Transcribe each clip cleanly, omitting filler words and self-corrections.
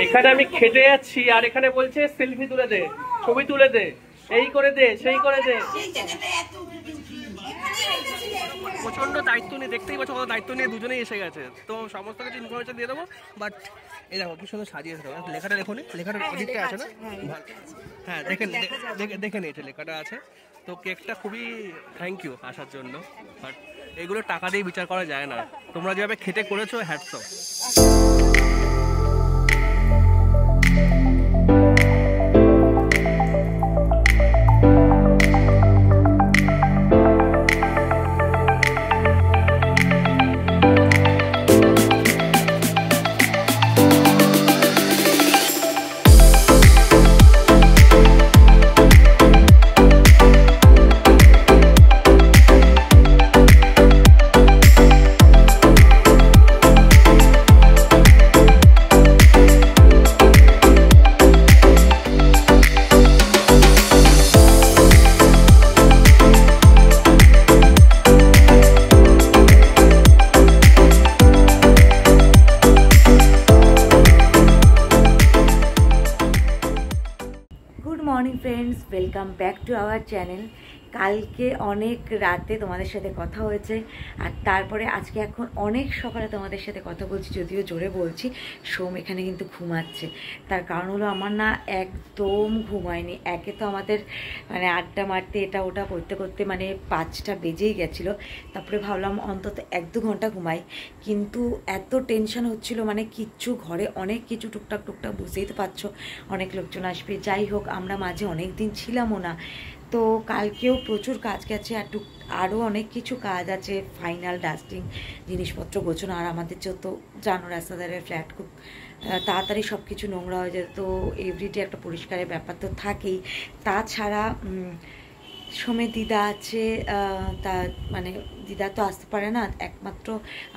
এখানে আমি খেতে যাচ্ছি আর এখানে বলছে সেলফি তুলে দে, ছবি তুলে দে, এই করে দে, সেই করে দে। প্রচন্ড দায়িত্ব নিয়ে, দেখতেই পাচ্ছ কত দায়িত্ব নিয়ে দুজনেই এসে গেছে। তো সমস্ত কিছু ইনফরমেশন দিয়ে দেবো, বাট এই দেখো কি সুন্দর সাজিয়েছে। লেখাটা লেখো নি, লেখাটা এদিকটা আছে না? হ্যাঁ দেখে নিয়েছে, লেখাটা আছে। তো কেকটা খুবই থ্যাংক ইউ আসার জন্য, বাট এগুলো টাকা দিয়ে বিচার করা যায় না। তোমরা যেভাবে খেটে করেছো, hats off. Morning friends, welcome back to our channel. কালকে অনেক রাতে তোমাদের সাথে কথা হয়েছে, আর তারপরে আজকে এখন অনেক সকালে তোমাদের সাথে কথা বলছি, যদিও জোরে বলছি। সোম এখানে কিন্তু ঘুমাচ্ছে, তার কারণ হলো আমার না একদম ঘুম হয়নি। একে তো আমাদের মানে আড্ডা মারতে এটা ওটা করতে করতে মানে 5টা বেজেই গেছিলো। তারপরে ভাবলাম অন্তত 1-2 ঘন্টা ঘুমাই, কিন্তু এত টেনশন হচ্ছিল, মানে কিচ্ছু ঘরে অনেক কিছু টুকটাক বুঝতেই তো পারছো, অনেক লোকজন আসবে। যাই হোক, আমরা মাঝে অনেক দিন ছিলামও না, তো কালকেও প্রচুর কাজ গেছে, আর আরও অনেক কিছু কাজ আছে, ফাইনাল ডাস্টিং, জিনিসপত্র গোছানো। আর আমাদের যত জানো রাস্তাধারের ফ্ল্যাট খুব তাড়াতাড়ি সব কিছু নোংরা হয়ে যায়, তো এভরিডে একটা পরিষ্কারের ব্যাপার তো থাকেই। তাছাড়া সোমের দিদা আছে, তা মানে দিদা তো আসতে পারে না, একমাত্র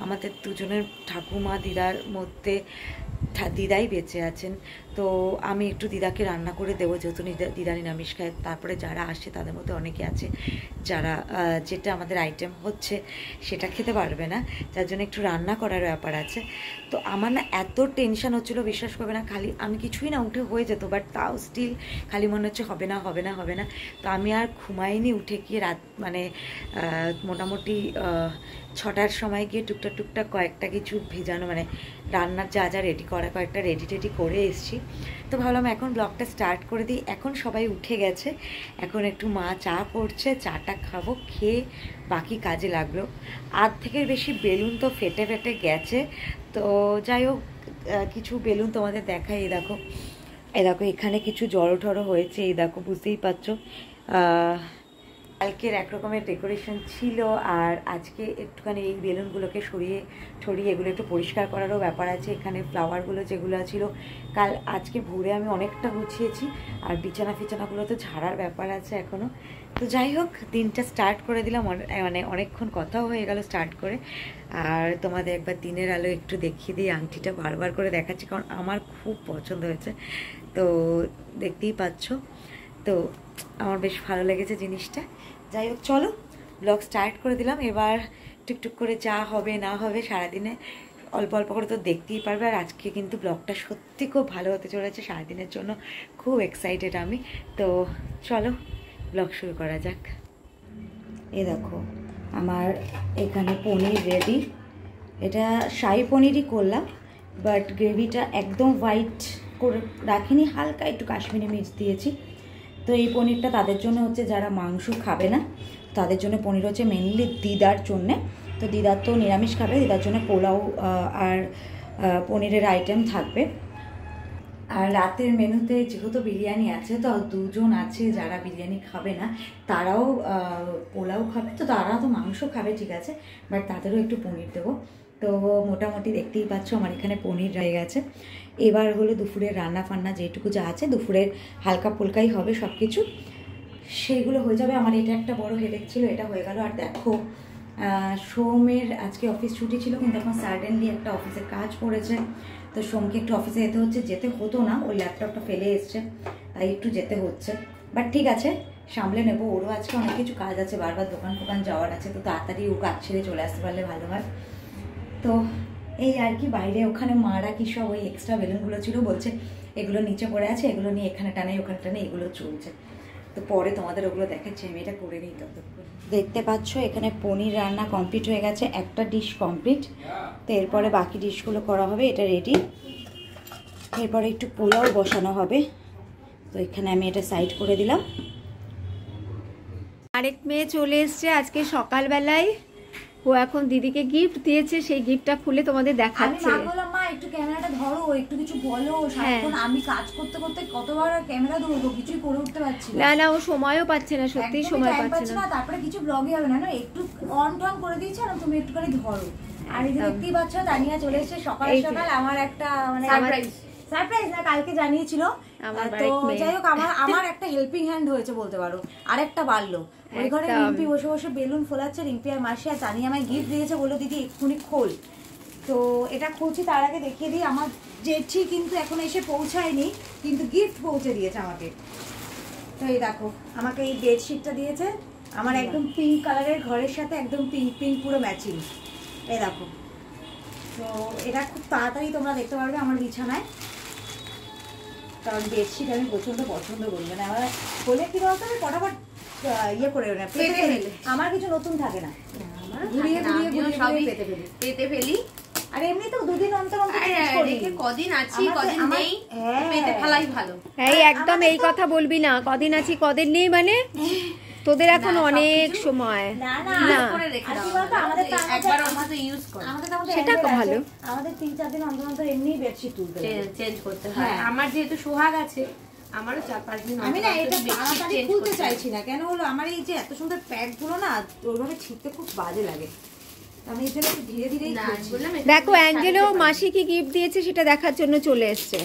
আমাদের দুজনের ঠাকুমা দিদার মধ্যে দিদাই বেঁচে আছেন। তো আমি একটু দিদাকে রান্না করে দেবো, যেহেতু দিদা নিরামিষ খায়। তারপরে যারা আসে তাদের মধ্যে অনেকে আছে যারা যেটা আমাদের আইটেম হচ্ছে সেটা খেতে পারবে না, যার জন্য একটু রান্না করার ব্যাপার আছে। তো আমার না এত টেনশন হচ্ছিলো, বিশ্বাস করবে না, খালি আমি কিছুই না উঠে হয়ে যেত, বাট তাও স্টিল খালি মনে হচ্ছে হবে না হবে না হবে না। তো আমি আর ঘুমাইনি, উঠে গিয়ে রাত মানে মোটামুটি 6টার সময় গিয়ে টুকটাক কয়েকটা কিছু ভেজানো মানে রান্নার যা যা রেডি করা কয়েকটা রেডি করে এসেছি। তো ভাবলাম এখন ব্লগটা স্টার্ট করে দিই। এখন সবাই উঠে গেছে, এখন একটু মা চা করছে, চাটা খাবো, খেয়ে বাকি কাজে লাগলো। আধ থেকের বেশি বেলুন তো ফেটে গেছে। তো যাই হোক, কিছু বেলুন তোমাদের দেখাই। এই দেখো এখানে কিছু জড়ো ঠড়ো হয়েছে, এই দেখো বুঝতেই পারছো। কালকের একরকমের ডেকোরেশন ছিল, আর আজকে একটুখানি এই বেলুনগুলোকে ছড়িয়ে এগুলো একটু পরিষ্কার করারও ব্যাপার আছে। এখানে ফ্লাওয়ারগুলো যেগুলো ছিল আজকে ভোরে আমি অনেকটা গুছিয়েছি, আর বিছানাগুলো তো ঝাড়ার ব্যাপার আছে এখনও। তো যাই হোক, দিনটা স্টার্ট করে দিলাম, মানে অনেকক্ষণ কথাও হয়ে গেল স্টার্ট করে। আর তোমাদের একবার দিনের আলো একটু দেখিয়ে দিই, আংটিটা বারবার করে দেখাচ্ছি কারণ আমার খুব পছন্দ হয়েছে, তো দেখতেই পাচ্ছ। তো আমার বেশ ভালো লেগেছে জিনিসটা। যাই হোক, চলো ব্লগ স্টার্ট করে দিলাম। এবার টুকটুক করে যা হবে না হবে সারাদিনে অল্প করে তো দেখতেই পারবে। আর আজকে কিন্তু ব্লগটা সত্যি খুব ভালো হতে চলেছে, সারাদিনের জন্য খুব এক্সাইটেড আমি। তো চলো ব্লগ শুরু করা যাক। এই দেখো আমার এখানে পনির রেডি, এটা শাহী পনিরই করলাম, বাট গ্রেভিটা একদম হোয়াইট করে রাখিনি, হালকা একটু কাশ্মীরি মির্চ দিয়েছি। তো এই পনিরটা তাদের জন্য হচ্ছে যারা মাংস খাবে না, তাদের জন্য পনির হচ্ছে মেনলি দিদার জন্যে। তো দিদার তো নিরামিষ খাবে, দিদার জন্য পোলাও আর পনিরের আইটেম থাকবে। আর রাতের মেনুতে যেহেতু বিরিয়ানি আছে, তো 2 জন আছে যারা বিরিয়ানি খাবে না, তারাও পোলাও খাবে, তো তারা তো মাংস খাবে ঠিক আছে, বাট তাদেরও একটু পনির দেবো। তো মোটামুটি দেখতেই পাচ্ছ আমার এখানে পনির রয়ে গেছে। এবার হলো দুপুরের রান্না ফান্না যেটুকু যা আছে, দুপুরের হালকা ফুলকাই হবে সব কিছু, সেইগুলো হয়ে যাবে। আমার এটা একটা বড় হেডেক ছিল, এটা হয়ে গেল। আর দেখো সোমের আজকে অফিস ছুটি ছিল, কিন্তু এখন সাডেনলি একটা অফিসের কাজ পড়েছে, তো সোমকে একটু অফিসে যেতে হচ্ছে। যেতে হতো না, ওই ল্যাপটপটা ফেলে এসছে, তাই একটু যেতে হচ্ছে। বাট ঠিক আছে, সামলে নেবো। ওরও আজকে অনেক কিছু কাজ আছে, বারবার দোকান ফোকান যাওয়ার আছে, তো তাড়াতাড়ি ও কাজ ছেড়ে চলে আসতে পারলে ভালো হয়। তো এই আর কি, বাইরে ওখানে মারা কি সব ওই এক্সট্রা বেলুনগুলো ছিল, বলছে এগুলো নিচে পড়ে আছে, এগুলো নিয়ে এখানে টানে ওখানে টানে, এগুলো চলছে। তো পরে তোমাদের ওগুলো দেখাচ্ছি, আমি এটা করে নিই ততক্ষণ। দেখতে পাচ্ছ এখানে পনির রান্না কমপ্লিট হয়ে গেছে, একটা ডিশ কমপ্লিট। তো এরপরে বাকি ডিশগুলো করা হবে, এটা রেডি। এরপরে একটু পোলাও বসানো হবে, তো এখানে আমি এটা সাইড করে দিলাম। আরেক মেয়ে চলে এসছে আজকে সকালবেলায়, ও এখন দিদিকে গিফট দিয়েছে, সেই গিফটটা খুলে তোমাদের দেখাচ্ছে। আমি বললাম মা একটু ক্যামেরাটা ধরো, একটু কিছু বলো, সারাক্ষণ আমি কাজ করতে করতে কতবার ক্যামেরা ধরবো, কিছুই করে উঠতে পারছি না না, ও সময়ও পাচ্ছে না, সত্যি সময় পাচ্ছে না। তারপরে কিছু ব্লগই হবে না, না একটু অন টন করে দিয়েছি, আর তুমি একটুখানি ধরো। আর এই যে দেখতেই পাচ্ছ তানিয়া চলে এসেছে সকাল সকাল, আমার একটা মানে সারপ্রাইজ না, কালকে জানিয়েছিল। তো যাই হোক, আমার একটা হেল্পিং হ্যান্ড হয়েছে বলতে পারো, আরেকটা বাড়লো। ওই ঘরে রিম্পি বসে বসে বেলুন ফোলাচ্ছে, রিম্পি আর মাসি, আর তানিয়া আমায় গিফট দিয়েছে, বললো দিদি এক্ষুনি খোল। তো এটা খুলছি, তার আগে দেখিয়ে দিই, আমার জেঠি কিন্তু এখন এসে পৌঁছায়নি, কিন্তু গিফট পৌঁছে দিয়েছে আমাকে। তো এই দেখো, আমাকে এই বেডশিটটা দিয়েছে, আমার একদম পিঙ্ক কালারের ঘরের সাথে একদম পিঙ্ক পিঙ্ক পুরো ম্যাচিং। এই দেখো, তো এটা খুব তাড়াতাড়ি তোমরা দেখতে পারবে আমার বিছানায়, কারণ বেডশিট আমি প্রচন্ড পছন্দ করি। মানে আমার হলে কি বলতো, আমি ফটাফট ইয়ে করে আমার কিছু নতুন থাকে না, ঘুরিয়ে ঘুরিয়ে ঘুরিয়ে সবই পেতে ফেলি। আর এমনি তো দুদিন অন্তর কদিন আছি কদিন নেই পেতে ফেলাই ভালো। এই একদম এই কথা বলবি না, কদিন আছি কদিন নেই, মানে তোদের এখন অনেক সময়। সেটা তো ভালো, আমাদের 3-4 দিন অন্তর অন্তর এমনি বেডশিট তুলতে চেঞ্জ করতে হয়। আমার যেহেতু সোহাগ আছে, আমারও 4-5 দিন আমি না এটা তাড়াতাড়ি খুলতে চাইছি না, কেন হলো আমার এই যে এত সুন্দর প্যাড গুলো না ওইভাবে ছিঁড়তে খুব বাজে লাগে, আমি এই জন্য ধীরে ধীরে বললাম। দেখো অ্যাঞ্জেলো মাসি কি গিফট দিয়েছে সেটা দেখার জন্য চলে এসছে।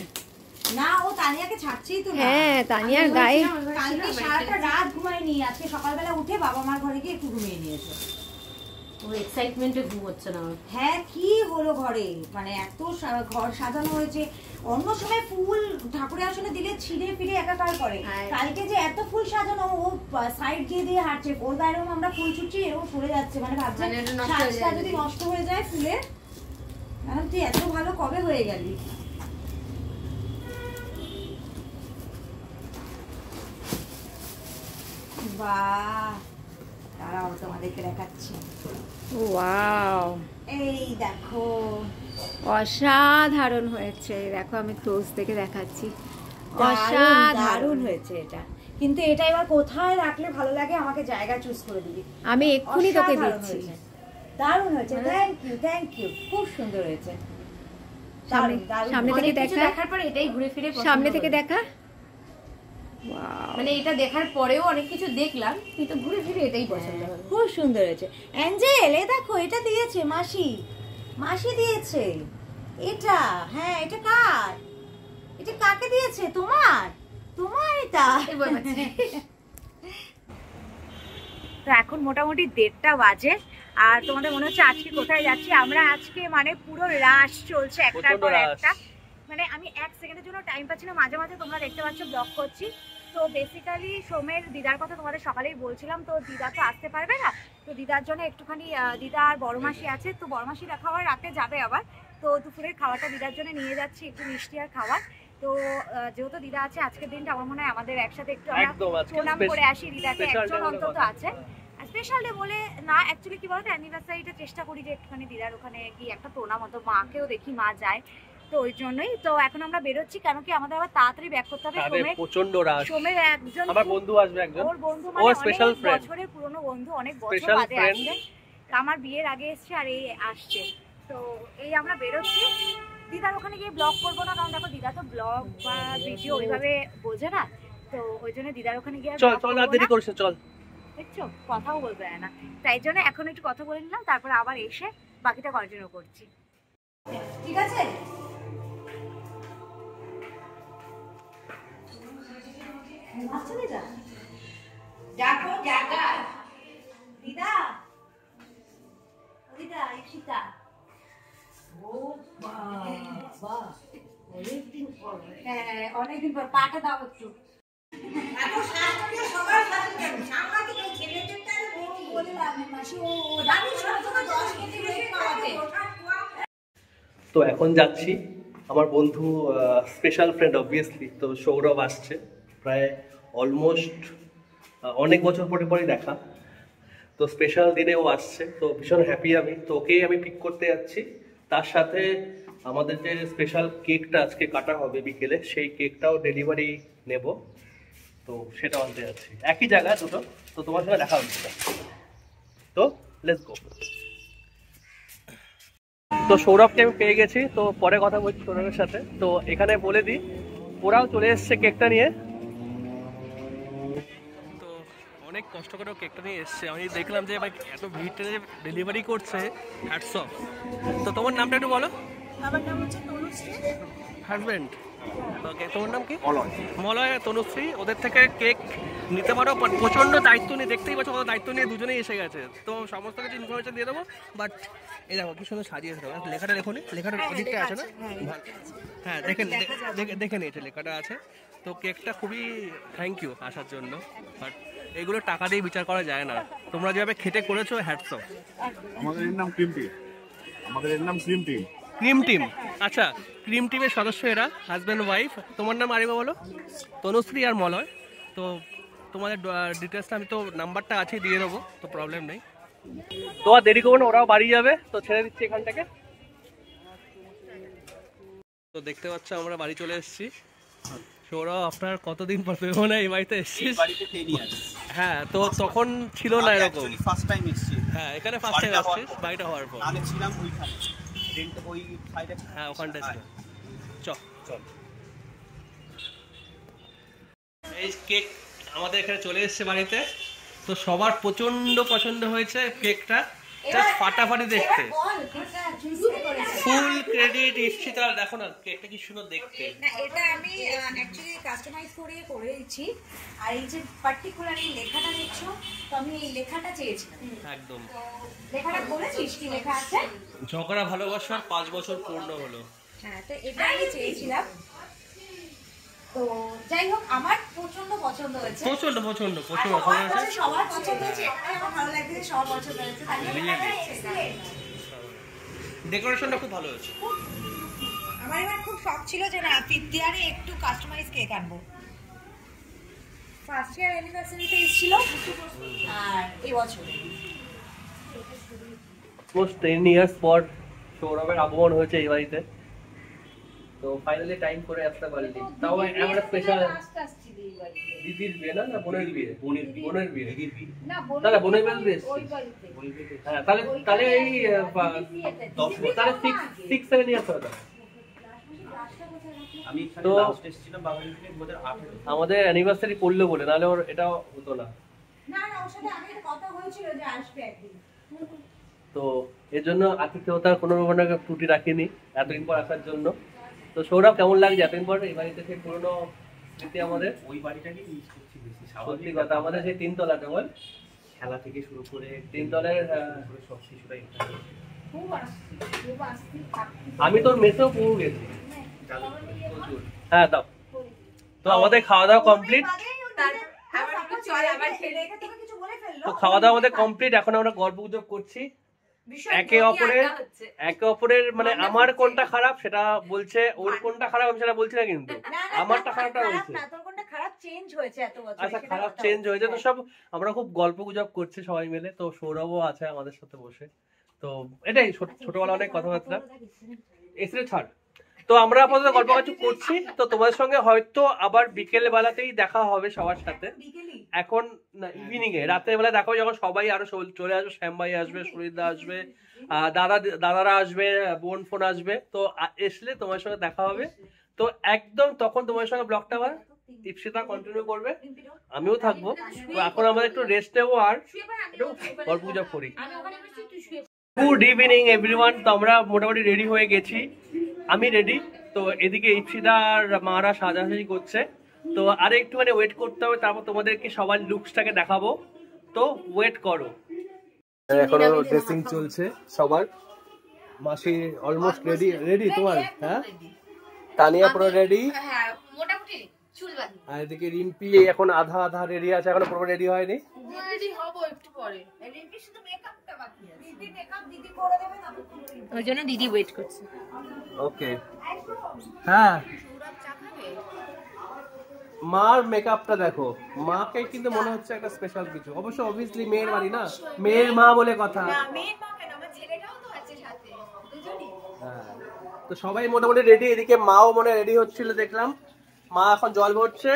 না ও তানিয়াকে ছাড়ছেই তো না। হ্যাঁ, তানিয়ার গায়ে কালকে সারাটা রাত ঘুমায়নি, আজকে সকালবেলা উঠে বাবা মার ঘরে গিয়ে একটু ঘুমিয়ে নিয়েছে। ও এক্সাইটমেন্টে ঘুমোচ্ছে না। হ্যাঁ, কি হলো ঘরে, মানে এত ঘর সাজানো হয়েছে, অন্য সময় ফুল ঠাকুরের আসনে দিলে ছিঁড়ে ফিরে একাকার করে, কালকে যে এত ফুল সাজানো, ও সাইড দিয়ে দিয়ে হাঁটছে, ওর বাইরেও আমরা ফুল ছুটছি, এরকম সরে যাচ্ছে, মানে ভাবছে সাজটা যদি নষ্ট হয়ে যায় ফুলের, কারণ তুই এত ভালো কবে হয়ে গেলি। বাহ, দাঁড়াও তোমাদেরকে দেখাচ্ছি। ওয়াও, এই দেখো অসাধারণ হয়েছে। দেখো আমি ক্লোজ থেকে দেখাচ্ছি, অসাধারণ হয়েছে এটা। কিন্তু এটা এবার কোথায় রাখলে ভালো লাগে, আমাকে জায়গা চুজ করে দিবি, আমি এক্ষুনি তোকে দিচ্ছি। দারুণ হয়েছে, থ্যাংক ইউ, খুব সুন্দর হয়েছে। সামনে থেকে দেখা, দেখার পর এটাই ঘুরে ফিরে সামনে থেকে দেখা, মানে এটা দেখার পরেও অনেক কিছু দেখলাম, কিন্তু ঘুরে ফিরে এটাই পছন্দ হলো। খুব সুন্দর হয়েছে। অ্যাঞ্জেল, এ দেখো এটা দিয়েছে মাসি, মাসি দিয়েছে এটা। হ্যাঁ, এটা কার, এটা কাকে দিয়েছে? তোমার, তোমার এটা। তো এখন মোটামুটি 1:30 বাজে, আর তোমাদের মনে হচ্ছে আজকে কোথায় যাচ্ছি আমরা। আজকে মানে পুরো রাশ চলছে একটার পর একটা, মানে আমি 1 সেকেন্ডের জন্য টাইম পাচ্ছি না। মাঝে মাঝে তোমরা দেখতে পাচ্ছ ব্লগ করছি। তো বেসিক্যালি সোমের দিদার কথা তোমাদের সকালেই বলছিলাম, তো দিদা তো আসতে পারবে না, তো দিদার জন্য একটুখানি, দিদা আর বড় মাসি আছে, তো বড় মাসি খাওয়ার রাতে যাবে আবার, তো দুপুরের খাওয়াটা দিদার জন্য নিয়ে যাচ্ছি, একটু মিষ্টি আর খাবার। তো যেহেতু দিদা আছে, আজকের দিনটা আমার মনে হয় আমাদের একসাথে একটু আমরা প্রণাম করে আসি দিদাকে, একজন অন্তত আছে। স্পেশাল ডে বলে না, অ্যাকচুয়ালি কি বলতো, অ্যানিভার্সারিটা চেষ্টা করি যে একটুখানি দিদার ওখানে কি একটা প্রণাম হতো, মাকেও দেখি মা যায়, তো ওই জন্যই। তো এখন আমরা বেরোচ্ছি, কেন কি আমাদের আবার তাড়াতাড়ি ব্যাক করতে হবে। প্রচন্ড রাশ, সোমের একজন আমার বন্ধু আসবে, একজন ওর বন্ধু, মানে স্পেশাল ফ্রেন্ড, বছরের পুরনো বন্ধু, অনেক বছর বাদে আসছে, আমার বিয়ের আগে এসছে আর এই আসছে। তো এই আমরা বেরোচ্ছি, দিদার ওখানে গিয়ে ব্লগ করবো না, কারণ দেখো দিদা তো ব্লগ বা ভিডিও ওইভাবে বোঝে না, তো ওই জন্য দিদার ওখানে গিয়ে চল চল আর দেরি করছিস, চল, দেখছো কথাও বলবে না, তাই জন্য এখন একটু কথা বলে নিলাম, তারপরে আবার এসে বাকিটা কন্টিনিউ করছি। ঠিক আছে, আচ্ছা দিদা, দেখো জায়গা, দিদা, দিদা ঈশিতা, ও বাবা, অনেকদিন পর, হ্যাঁ অনেকদিন পর, পাটা দাও একটু। তো এখন যাচ্ছি, আমার বন্ধু স্পেশাল ফ্রেন্ড অবভিয়াসলি, তো সৌরভ আসছে, প্রায় অলমোস্ট অনেক বছর পরে পরেই দেখা, তো স্পেশাল দিনে ও আসছে, তো ভীষণ হ্যাপি আমি। তো ওকেই আমি পিক করতে যাচ্ছি, তার সাথে আমাদের যে স্পেশাল কেকটা আজকে কাটা হবে বিকেলে, সেই কেকটাও ডেলিভারি নেব, তো সেটা আনতে যাচ্ছি, একই জায়গায় দুটো। তো তোমার সঙ্গে দেখা হচ্ছে, তো লেটস গো। তো সৌরভকে আমি পেয়ে গেছি, তো পরে কথা বলছি সৌরভের সাথে। তো এখানে বলে দিই, ওরাও চলে এসছে কেকটা নিয়ে, তো অনেক কষ্ট করে কেকটা নিয়ে এসছে। আমি দেখলাম যে ভাই এত ভিড়টা যে ডেলিভারি করছে, হ্যাটস অফ। তো তোমার নামটা একটু বলো। আমার নাম হচ্ছে তনুশ্রী। হাজবেন্ড, ওকে, তোমার নাম কি? মলয়। মলয়, তনুশ্রী, ওদের থেকে কেক নিতে পারো, প্রচণ্ড দায়িত্ব নিয়ে, দেখতেই পাচ্ছ কত দায়িত্ব নিয়ে দুজনেই এসে গেছে, তো সমস্ত কিছু ইনফরমেশন দিয়ে দেবো। বাট এই দেখো কি সুন্দর সাজিয়েছে, লেখাটা লেখনি, লেখাটার ওদিকটা আছে না? হ্যাঁ, দেখে নিয়েছে, লেখাটা আছে। তো কেকটা খুবই থ্যাংক ইউ আসার জন্য, বাট এগুলো টাকা দিয়ে বিচার করা যায় না, তোমরা যেভাবে খেটে করেছো, হ্যাটস অফ। আমাদের এর নাম ক্রিম টিম, আমাদের এর নাম ক্রিম টিম। ক্রিম টিম, আচ্ছা, ক্রিম টিমের সদস্য এরা, হাজব্যান্ড ওয়াইফ। তোমার নাম আরিবা বলো? তনুশ্রী আর মলয়। তো তোমাদের ডিটেলসটা আমি তো নাম্বারটা আছে দিয়ে দেবো, তো প্রবলেম নেই। তো আর দেরি করবো না, ওরাও বাড়ি যাবে, তো ছেড়ে দিচ্ছি এখান থেকে। তো দেখতে পাচ্ছ আমরা বাড়ি চলে এসেছি। সৌরভ, আপনার কতদিন পর পেবো না এই বাড়িতে এসেছিস? হ্যাঁ, তো তখন ছিল না এরকম। ফার্স্ট টাইম এসেছি। হ্যাঁ, এখানে ফার্স্ট টাইম আসছিস বাড়িটা হওয়ার পর? আগে ছিলাম ওইখানে, ওই সাইডে। হ্যাঁ, ওখানটা ছিল। চল চল, এই কেক আমাদের এখানে চলে এসেছে বাড়িতে, তো সবার প্রচন্ড পছন্দ হয়েছে কেকটা, জাস্ট ফাটাফাটি দেখতে। ফুল ক্রেডিট ইপসিতা, দেখো না কেকটা কি সুন্দর দেখতে। না, এটা আমি অ্যাকচুয়ালি কাস্টমাইজ করেছি, আর এই যে পার্টিকুলারলি লেখাটা দেখছো, তো আমি এই লেখাটা চেয়েছিলাম। একদম, তো লেখাটা বলেছিস কি লেখা আছে? ঝগড়া ভালোবাসার 5 বছর পূর্ণ হলো। হ্যাঁ, তো এটা আমি চেয়েছিলাম। তো যাই হোক, আমার প্রচন্ড পছন্দ হয়েছে, প্রচন্ড পছন্দ সবার পছন্দ হয়েছে। আমার ভালো লাগছে যে সবার পছন্দ হয়েছে। ডেকোরেশনটা খুব ভালো হয়েছে। আমার এবার খুব শখ ছিল যে না, 5th ইয়ারে একটু কাস্টমাইজ কেক আনবো। ফার্স্ট ইয়ার অ্যানিভার্সারিতে এসেছিল, আর এই বছর মোস্ট 10 ইয়ার্স পর সৌরভের আগমন হয়েছে এই বাড়িতে, তো ফাইনালি টাইম করে আসতে পারিনি। তাও আমরা স্পেশাল দিদির বিয়ে, না না বোনের বিয়ে, বোনের বিয়ে, দিদির বিয়ে, তাহলে বোনের বিয়ে এসেছি। হ্যাঁ, তাহলে এই তাহলে 6-7 ইয়ার্স হবে। আমি তো লাস্ট এসেছিলাম বাঙালি থেকে 2018। আমাদের অ্যানিভার্সারি পড়লো বলে, নাহলে ওর এটাও হতো না। না না, ওর সাথে আগে কথা হয়েছিল যে আসবে একদিন। তো এর জন্য আতিথেয়তার কোনো রকমের ত্রুটি রাখিনি এতদিন পর আসার জন্য। তো সৌরভ, কেমন লাগছে এতদিন পর এই বাড়িতে সেই পুরনো স্মৃতি? আমাদের ওই বাড়িটাকে মিস করছি বেশি। সত্যি কথা, আমাদের সেই 3 তলা, কেমন খেলা থেকে শুরু করে 3 তলার সব কিছুটাই। আমি তোর মেসেও পুরো গেছি। হ্যাঁ, দাও। তো আমাদের খাওয়া দাওয়া কমপ্লিট, তো খাওয়া দাওয়া আমাদের কমপ্লিট। এখন আমরা গল্প গুজব করছি একে অপরের, মানে আমার কোনটা খারাপ সেটা বলছে, ওর কোনটা খারাপ আমি সেটা বলছি না, কিন্তু আমারটা খারাপটা বলছে। আচ্ছা, খারাপ চেঞ্জ হয়েছে, তো সব আমরা খুব গল্প গুজব করছি সবাই মিলে। তো সৌরভও আছে আমাদের সাথে বসে, তো এটাই ছোটবেলা অনেক কথাবার্তা এসে ছাড়। তো আমরা আপাতত গল্প কিছু করছি, তো তোমাদের সঙ্গে হয়তো আবার বিকেল বেলাতেই দেখা হবে সবার সাথে। এখন না, ইভিনিং এ, রাতের বেলা দেখা হবে যখন সবাই আরো চলে আসবে, শ্যাম ভাই আসবে, সুরিদা আসবে, দাদারা আসবে, বোন ফোন আসবে, তো এসলে তোমার সঙ্গে দেখা হবে। তো একদম তখন তোমার সঙ্গে ব্লগটা আবার ইপসিতা কন্টিনিউ করবে, আমিও থাকবো। তো এখন আমরা একটু রেস্ট নেবো আর একটু গল্প গুজব করি। Good evening everyone. তো আমরা মোটামুটি রেডি হয়ে গেছি, আমি রেডি। তো এদিকে ইপসিতা আর মারা সাজাসাজি করছে, তো আরে একটুখানি ওয়েট করতে হবে, তারপর তোমাদেরকে সবার লুকসটাকে দেখাবো, তো ওয়েট করো। এখনো ড্রেসিং চলছে সবার, মাসি অলমোস্ট রেডি তোমার? হ্যাঁ, তানিয়া পুরো রেডি, মোটামুটি চুল বাঁধি। আর এদিকে রিম্পি এখন আধা রেডি আছে, এখনো পুরো রেডি হয়নি। রেডি হবো একটু পরে। রিম্পি শুধু মেকআপটা ওই জন্য দিদি ওয়েট করছে। ওকে, হ্যাঁ মার মেকআপটা দেখো, মাকে কিন্তু মনে হচ্ছে একটা স্পেশাল কিছু। অবশ্য অবভিয়াসলি মেয়ের বাড়ি না, মেয়ের মা বলে কথা। হ্যাঁ, তো সবাই মোটামুটি রেডি, এদিকে মাও মনে রেডি হচ্ছিল দেখলাম, মা এখন জল ভরছে।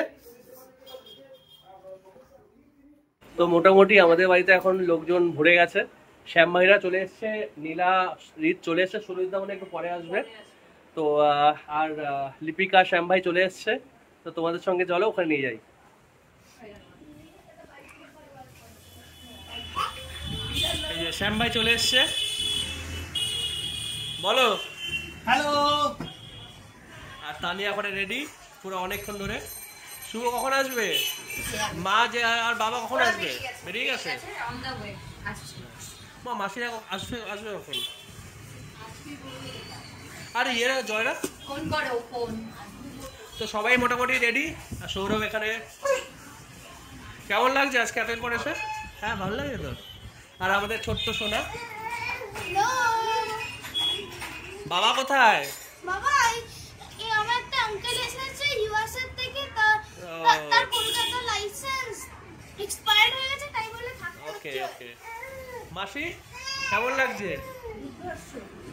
তো মোটামুটি আমাদের বাড়িতে এখন লোকজন ভরে গেছে, শ্যাম ভাইরা চলে এসছে, নীলা রিত চলে এসছে, সুরজিৎদা মনে একটু পরে আসবে। তো আর লিপিকা শ্যাম ভাই চলে এসছে, তো তোমাদের সঙ্গে চলো ওখানে নিয়ে যাই। এই যে শ্যাম ভাই চলে এসছে, বলো হ্যালো। আর তানিয়া এখন রেডি পুরো অনেকক্ষণ ধরে। শুভ কখন আসবে? মা যে আর বাবা কখন আসবে? বেরিয়ে গেছে। মা মাসিরা আসবে আসবে কখন? আরে ইয়েরা জয়রা ফোন করো ফোন। তো সবাই মোটামুটি রেডি। আর সৌরভ এখানে। কেমন লাগছে আজকে অ্যাটেন্ড করে এসে? হ্যাঁ ভালো লাগে তো। আর আমাদের ছোট্ট সোনা বাবা কোথায়? বাবা এই আমার একটা আঙ্কেল এসেছে ইউএসএ থেকে, তার কলকাতা লাইসেন্স এক্সপায়ার্ড হয়ে গেছে, তাই বলে থাকতে হচ্ছে। ওকে ওকে। মাসি কেমন লাগছে?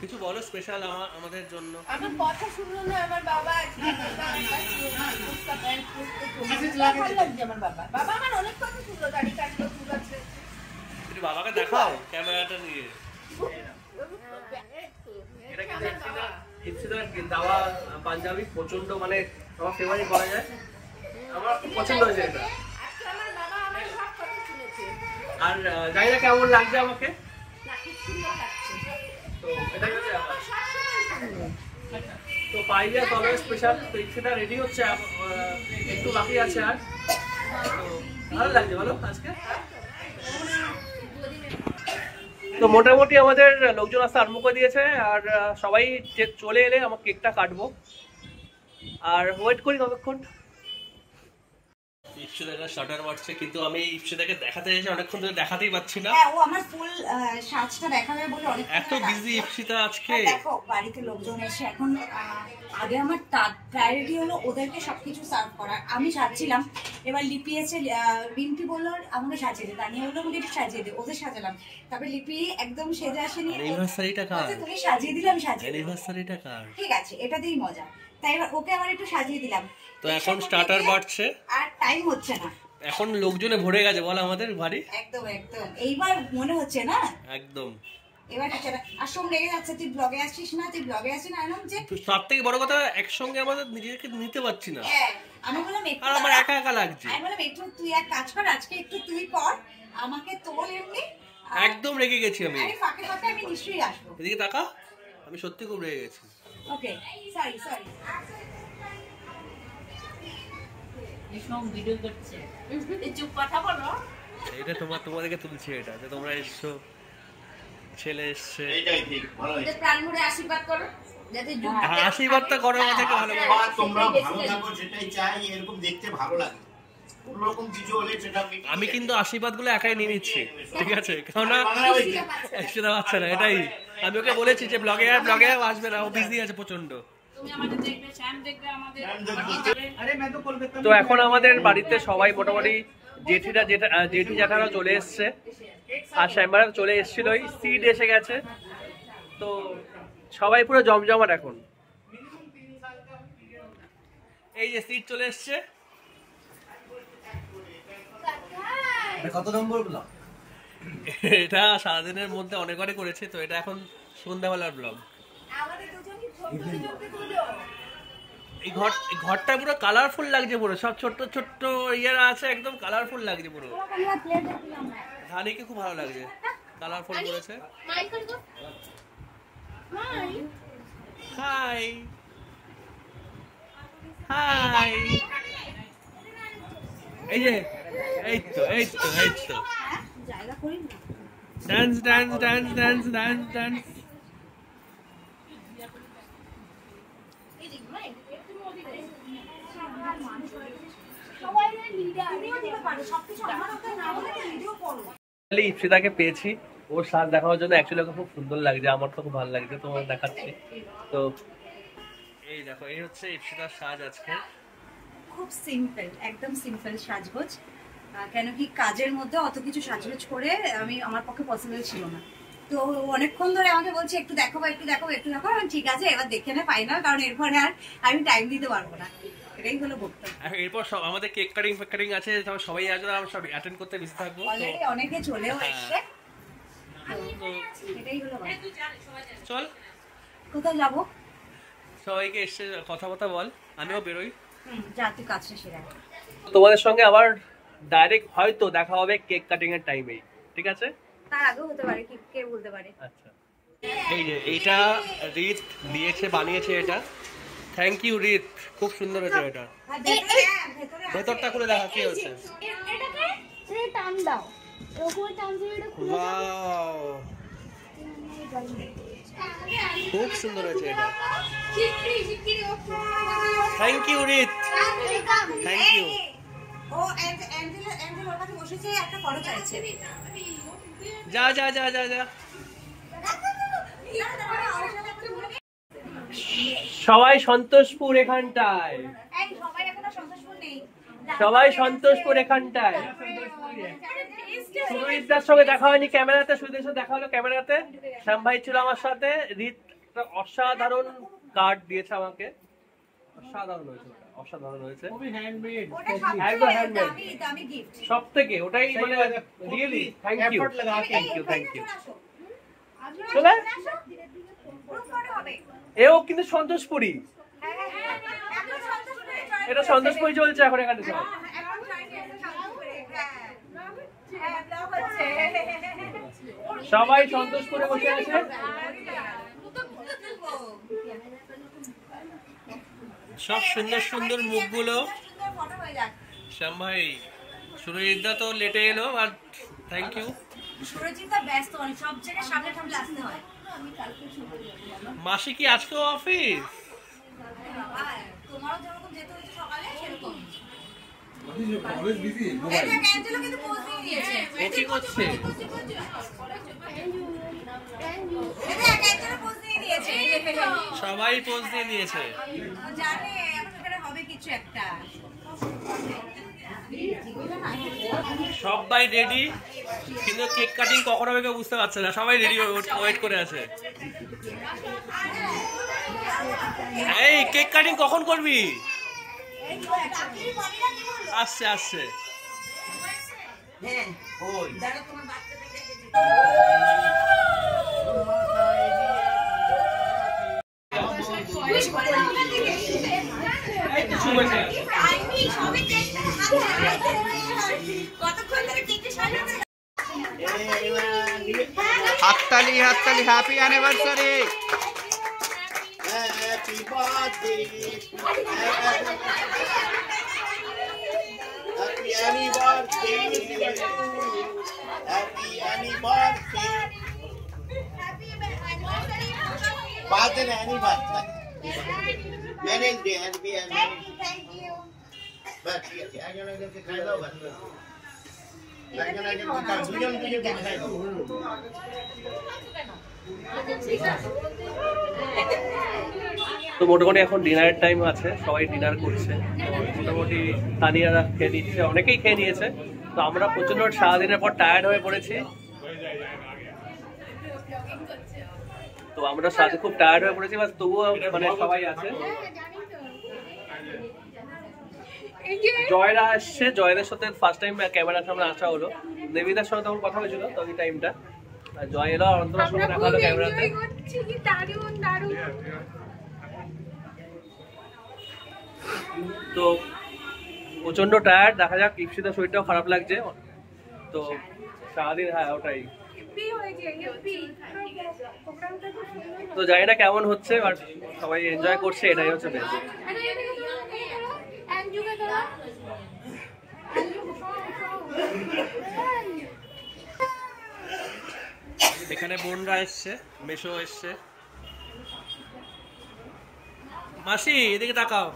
কিছু বলো স্পেশাল আমাদের জন্য। আমার কথা শুনলো না আমার বাবা। ভালো লাগছে আমার বাবা। বাবা আমার অনেক কথা শুনলো, দাড়ি কাটলো, চুল আছে। একটু বাবাকে দেখাও ক্যামেরাটা নিয়ে। এটা কি ইপসিদার দাওয়া পাঞ্জাবি, প্রচন্ড মানে আমার ফেভারিট বলা যায়, আমার খুব পছন্দ হয়েছে এটা। আজকে আমার বাবা আমার সব কথা শুনেছে। আর জানি না কেমন লাগছে আমাকে, নাকি সুন্দর লাগছে। তো এটাই হচ্ছে ব্যাপার। তো পাইলে তবে স্পেশাল সেটা রেডি হচ্ছে, একটু বাকি আছে। আর তো ভালো লাগছে বলো আজকে। তো মোটামুটি আমাদের লোকজন আসতে আরম্ভ করে দিয়েছে, আর সবাই চলে এলে আমার কেকটা কাটবো, আর ওয়েট করি কতক্ষণ। ইপসিদাকে শাটার মারছে, কিন্তু আমি ইপসিদাকে দেখাতে এসে অনেকক্ষণ ধরে দেখাতেই পাচ্ছি না। হ্যাঁ, ও আমার ফুল সাজটা দেখাবে বলে অনেক এত বিজি ইপসিতা আজকে। দেখো বাড়িতে লোকজন এসে এখন আগে আমার প্রায়োরিটি হলো ওদেরকে সবকিছু সার্ভ করা। আমি সাজছিলাম, এবার লিপি এসে রিম্পি বললো আমাকে সাজিয়ে দে, তানিয়া বললো আমাকে একটু সাজিয়ে দে, ওদের সাজালাম। তারপরে লিপি একদম সেজে আসেনি, অ্যানিভার্সারিটা কার? তুমি সাজিয়ে দিলে আমি সাজিয়ে দিলাম। অ্যানিভার্সারিটা কার? ঠিক আছে, এটাতেই মজা। তাই এবার ওকে আবার একটু সাজিয়ে দিলাম। তো এখন স্টার্টার বাড়ছে, আর টাইম হচ্ছে না, এখন লোকজনে ভরে গেছে বল আমাদের বাড়ি। একদম একদম এইবার মনে হচ্ছে না একদম। এবার হচ্ছে না। আর সোম রেগে যাচ্ছে, তুই ব্লগে আসছিস না, তুই ব্লগে আসিস না। এরকম যে সব থেকে বড় কথা, একসঙ্গে আমাদের নিজেকে নিতে পারছি না। হ্যাঁ, আমি বললাম একটু আর আমার একা একা লাগছে। আমি বললাম একটু তুই এক কাজ কর, আজকে একটু তুই কর, আমাকে তোল এমনি। একদম রেগে গেছি আমি। আমি ফাঁকে ফাঁকে আমি নিশ্চয়ই আসবো। এদিকে তাকা, আমি সত্যি খুব রেগে গেছি। ওকে, সরি সরি। এটা তোমাদেরকে তুলছি, এটা যে তোমরা এসছো, ছেলে এসছে। এইটাই ঠিক, ভালো হয়েছে। প্রাণ ভরে আশীর্বাদ করো, যাতে হ্যাঁ, আশীর্বাদটা করো আমাদেরকে ভালো করে। আর তোমরা ভালো থাকো, সেটাই চাই। এরকম দেখতে ভালো লাগে, কোনরকম কিছু হলে সেটা আমি কিন্তু আশীর্বাদ গুলো একাই নিয়ে নিচ্ছি, ঠিক আছে? কেননা বাংলা হয়েছে। সেটা পাচ্ছে না, এটাই আমি ওকে বলেছি যে ব্লগে আসবে না, ও বিজি আছে প্রচন্ড। তো এখন আমাদের বাড়িতে সবাই মোটামুটি জেঠি জ্যাঠারা চলে এসছে, আর শ্যামবারা চলে এসেছিল, সিড এসে গেছে। তো সবাই পুরো জমজমাট এখন। এই যে সিড চলে এসছে। কত নম্বর ব্লগ? এটা সারাদিনের মধ্যে অনেক করেছে, তো এটা এখন সন্ধ্যাবেলার ব্লগ। এই ঘরটা পুরো কালারফুল লাগছে, পুরো সব ছোট্ট ছোট্ট ইয়েরা আছে, একদম কালারফুল লাগছে পুরো। ধানিকে খুব ভালো লাগছে, কালারফুল করেছে। Hi hi. এই যে এই তো dance dance dance dance dance dance. ইপসিতাকে পেয়েছি, ওর সাজ দেখানোর জন্য অ্যাকচুয়ালি খুব সুন্দর লাগছে, আমার তো খুব ভালো লাগছে, তোমার দেখাচ্ছি। তো এই দেখো, এই হচ্ছে ইপসিতার সাজ আজকে। খুব সিম্পল, একদম সিম্পল সাজগোজ। কেন কি কাজের মধ্যে অত কিছু সাজগোজ করে আমার পক্ষে পসিবল ছিল না। তো অনেকক্ষণ ধরে আমাকে বলছে একটু দেখাবো একটু দেখাবো একটু দেখাবো, ঠিক আছে এবার দেখে নে ফাইনাল, কারণ এরপরে আর আমি টাইম দিতে পারবো না। এটাই হলো বক্তব্য। এরপর সব আমাদের কেক কাটিং আছে, সবাই আসবে, আমরা সব অ্যাটেন্ড করতে ব্যস্ত থাকবো। অলরেডি অনেকে চলেও এসেছে, এটাই হলো। চল কোথায় যাবো? সবাইকে এসে কথা বল, আমিও বেরোই। যা তুই কাজ শেষে রাখ। তোমাদের সঙ্গে আবার ডাইরেক্ট হয়তো দেখা হবে কেক কাটিং এর টাইমেই, ঠিক আছে? তার আগেও হতে পারে, কে বলতে পারে। আচ্ছা, এই যে এইটা রিত দিয়েছে, বানিয়েছে এটা। থ্যাংক ইউ রিত, খুব সুন্দর হয়েছে এটা। ভেতরটা খুলে দেখা কি হচ্ছে। এটাকে টান দাও, ওপরে টান দিয়ে এটা খুলে দাও। ওয়াও, খুব সুন্দর হয়েছে এটা। Thank you Rit, thank you. ও অ্যাঞ্জেল ওর কাছে বসেছে, একটা ফটো চাইছে। যা যা যা যা যা। সবাই সন্তোষপুর এখানটায়, সবাই সন্তোষপুর এখানটায়। সুরজিৎদার সঙ্গে দেখা হয়নি ক্যামেরাতে, সুরজিৎ সাথে দেখা হলো ক্যামেরাতে। শ্যাম ভাই ছিল আমার সাথে। রিত একটা অসাধারণ কার্ড দিয়েছে আমাকে, অসাধারণ হয়েছে, অসাধারণ হয়েছে। সব থেকে ওটাই মানে really thank you, thank you, thank you. চলে এও কিন্তু সন্তোষপুরি, এটা সন্তোষপুরি চলছে এখন এখানে সব। সবাই সন্তোষপুরে বসে আছে। সব সুন্দর সুন্দর মুখগুলো। শ্যাম ভাই, সুরজিৎদা তো লেটে এলো, আর থ্যাংক ইউ। সুরজিৎদা ব্যস্ত, সব জায়গায় সামনে সামনে আসতে হয়। মাসি কি আজকেও অফিস? তোমারও যেরকম যেতে হচ্ছে সকালে সেরকম। কি করছে? সবাই পোজ দিয়ে দিয়েছে। সবাই রেডি, কিন্তু কেক কাটিং কখন হবে কেউ বুঝতে পারছে না। সবাই রেডি ওয়েট করে আছে। এই কেক কাটিং কখন করবি? আসছে আসছে। হাততালি হাততালি, happy anniversary, happy birthday, happy anniversary, happy anniversary, birthday anniversary, marriage day, happy anniversary. বাস ঠিক আছে, একজনকে খাই দাও, বাস তো মোটামুটি এখন ডিনারের টাইম আছে, সবাই ডিনার করছে। মোটামুটি তানিয়ারা খেয়ে নিচ্ছে, অনেকেই খেয়ে নিয়েছে। তো আমরা প্রচন্ড সারাদিনের পর টায়ার্ড হয়ে পড়েছি। তো আমরা সাথে খুব টায়ার্ড হয়ে পড়েছি, বাস তবুও মানে সবাই আছে। জয়রা আসছে, জয়দের সাথে ফার্স্ট টাইম ক্যামেরার সামনে আসা হলো। দেবিদার সঙ্গে তখন কথা হয়েছিল তো ওই টাইমটা। আর জয় এলো, অন্তরার সঙ্গে দেখা হলো ক্যামেরাতে। তো প্রচন্ড টায়ার্ড, দেখা যাক। ইপসিতার শরীরটাও খারাপ লাগছে তো সারাদিন। হ্যাঁ ওটাই তো, জানি না কেমন হচ্ছে, বাট সবাই এনজয় করছে, এটাই হচ্ছে বেস্ট। এখানে বোনরা এসছে, মেশো এসছে। মাসি এদিকে তাকাও।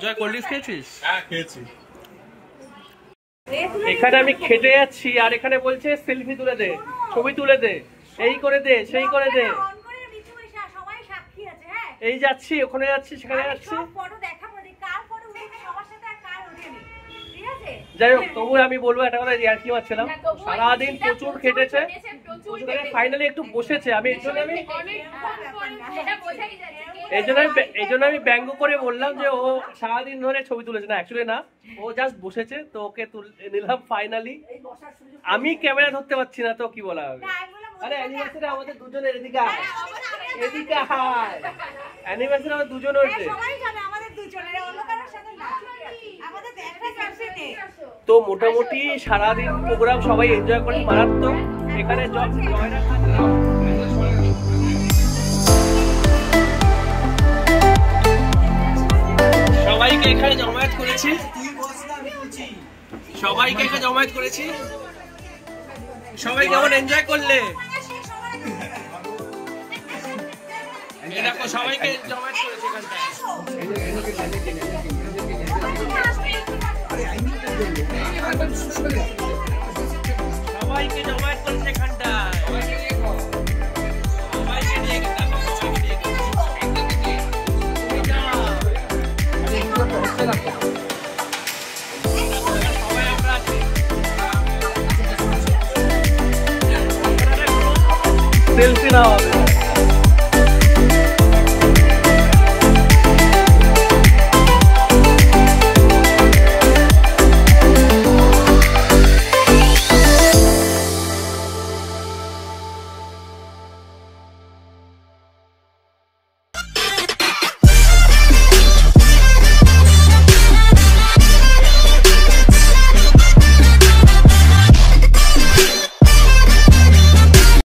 জয় কোল্ড ড্রিঙ্কস খেয়েছিস? হ্যাঁ খেয়েছি। এখানে আমি খেতে যাচ্ছি আর এখানে বলছে সেলফি তুলে দে, ছবি তুলে দে, এই করে দে, সেই করে দে। এই যাচ্ছি, ওখানে যাচ্ছি, সেখানে যাচ্ছি। যাই হোক, তবু আমি বলবো একটা কথা, আর কি পাচ্ছিলাম, সারাদিন প্রচুর খেটেছে, ফাইনালি একটু বসেছে। আমি এই জন্য আমি ব্যঙ্গ করে বললাম যে ও সারাদিন ধরে ছবি তুলেছে। না, অ্যাকচুয়ালি না, ও জাস্ট বসেছে, তো ওকে নিলাম ফাইনালি। আমি ক্যামেরা ধরতে পারছি না, তো কি বলা হবে। আরে অ্যানিভার্সারি আমাদের দুজনের, এদিকে আয়, এদিকে আয়, অ্যানিভার্সারি আমাদের দুজন হয়েছে। তো মোটামুটি সারাদিন প্রোগ্রাম সবাই এনজয় করে, মারাত্মক। এখানে সবাইকে এখানে জমায়েত করেছি, সবাইকে এখানে জমায়েত করেছি। সবাই কেমন এনজয় করলে? দেখো সবাইকে জমায়েত করেছি এখানটায়। সবাইকে জমায়েত করেছে এখানটায়, সবাইকে নিয়ে সবাই আমরা আছি। সেলফি না হবে।